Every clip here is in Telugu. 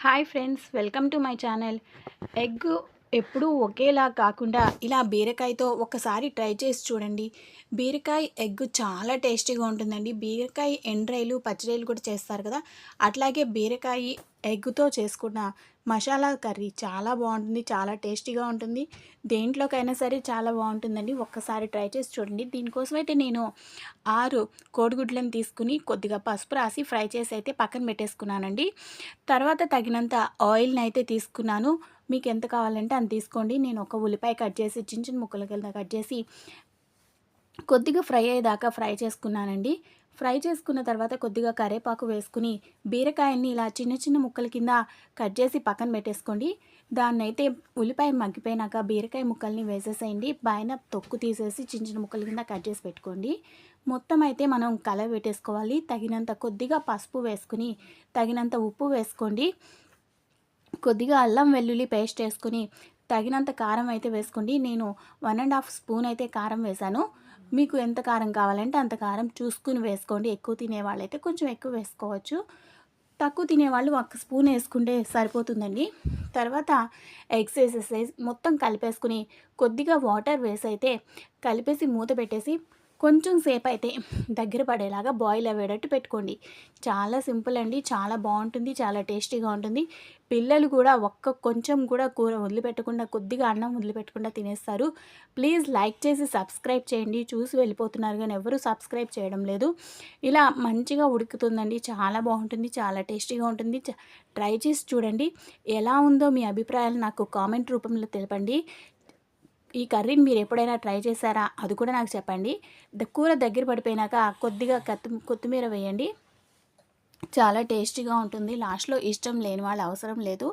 Hi friends, welcome to my channel. Egg ఎప్పుడూ ఒకేలా కాకుండా ఇలా బీరకాయతో ఒకసారి ట్రై చేసి చూడండి. బీరకాయ ఎగ్ చాలా టేస్టీగా ఉంటుందండి. బీరకాయ ఎండ్రాయిలు పచ్చిరొయ్యలు కూడా చేస్తారు కదా, అట్లాగే బీరకాయ ఎగ్గుతో చేసుకున్న మసాలా కర్రీ చాలా బాగుంటుంది, చాలా టేస్టీగా ఉంటుంది. దేంట్లోకైనా సరే చాలా బాగుంటుందండి. ఒక్కసారి ట్రై చేసి చూడండి. దీనికోసమైతే నేను 6 కోడిగుడ్లను తీసుకుని కొద్దిగా పసుపు రాసి ఫ్రై చేసి అయితే పక్కన పెట్టేసుకున్నానండి. తర్వాత తగినంత ఆయిల్ని అయితే తీసుకున్నాను. మీకు ఎంత కావాలంటే అంత తీసుకోండి. నేను ఒక ఉల్లిపాయ కట్ చేసి చిన్న చిన్న ముక్కల కింద కట్ చేసి కొద్దిగా ఫ్రై అయ్యేదాకా ఫ్రై చేసుకున్నానండి. ఫ్రై చేసుకున్న తర్వాత కొద్దిగా కరివేపాకు వేసుకుని బీరకాయని ఇలా చిన్న చిన్న ముక్కల కింద కట్ చేసి పక్కన పెట్టేసుకోండి. దాన్నైతే ఉల్లిపాయ మగ్గిపోయినాక బీరకాయ ముక్కల్ని వేసేసేయండి. పైన తొక్కు తీసేసి చిన్న చిన్న ముక్కల కింద కట్ చేసి పెట్టుకోండి. మొత్తం అయితే మనం కలర్ పెట్టేసుకోవాలి. తగినంత కొద్దిగా పసుపు వేసుకుని తగినంత ఉప్పు వేసుకోండి. కొద్దిగా అల్లం వెల్లుల్లి పేస్ట్ వేసుకుని తగినంత కారం అయితే వేసుకోండి. నేను 1½ స్పూన్ అయితే కారం వేశాను. మీకు ఎంత కారం కావాలంటే అంత కారం చూసుకుని వేసుకోండి. ఎక్కువ తినేవాళ్ళైతే కొంచెం ఎక్కువ వేసుకోవచ్చు. తక్కువ తినేవాళ్ళు 1 స్పూన్ వేసుకుంటే సరిపోతుందండి. తర్వాత ఎగ్స్ వేసేసి మొత్తం కలిపేసుకుని కొద్దిగా వాటర్ వేసి అయితే కలిపేసి మూత పెట్టేసి కొంచెం సేపు అయితే దగ్గర పడేలాగా బాయిల్ అయ్యేటట్టు పెట్టుకోండి. చాలా సింపుల్ అండి. చాలా బాగుంటుంది, చాలా టేస్టీగా ఉంటుంది. పిల్లలు కూడా కొంచెం కూడా కూర వదిలిపెట్టకుండా, కొద్దిగా అన్నం వదిలిపెట్టకుండా తినేస్తారు. ప్లీజ్ లైక్ చేసి సబ్స్క్రైబ్ చేయండి. చూసి వెళ్ళిపోతున్నారు కానీ ఎవరు సబ్స్క్రైబ్ చేయడం లేదు. ఇలా మంచిగా ఉడుకుతుందండి. చాలా బాగుంటుంది, చాలా టేస్టీగా ఉంటుంది. ట్రై చేసి చూడండి. ఎలా ఉందో మీ అభిప్రాయాలు నాకు కామెంట్ రూపంలో తెలపండి. ఈ కర్రీని మీరు ఎప్పుడైనా ట్రై చేశారా అది కూడా నాకు చెప్పండి. కూర దగ్గర పడిపోయినాక కొద్దిగా కొత్తిమీర వేయండి. చాలా టేస్టీగా ఉంటుంది. లాస్ట్లో ఇష్టం లేని వాళ్ళు అవసరం లేదు.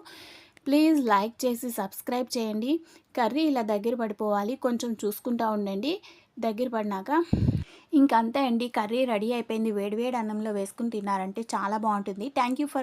ప్లీజ్ లైక్ చేసి సబ్స్క్రైబ్ చేయండి. కర్రీ ఇలా దగ్గర పడిపోవాలి, కొంచెం చూసుకుంటూ ఉండండి. దగ్గర పడినాక ఇంకంతే అండి, కర్రీ రెడీ అయిపోయింది. వేడివేడి అన్నంలో వేసుకుని తిన్నారంటే చాలా బాగుంటుంది. Thank you for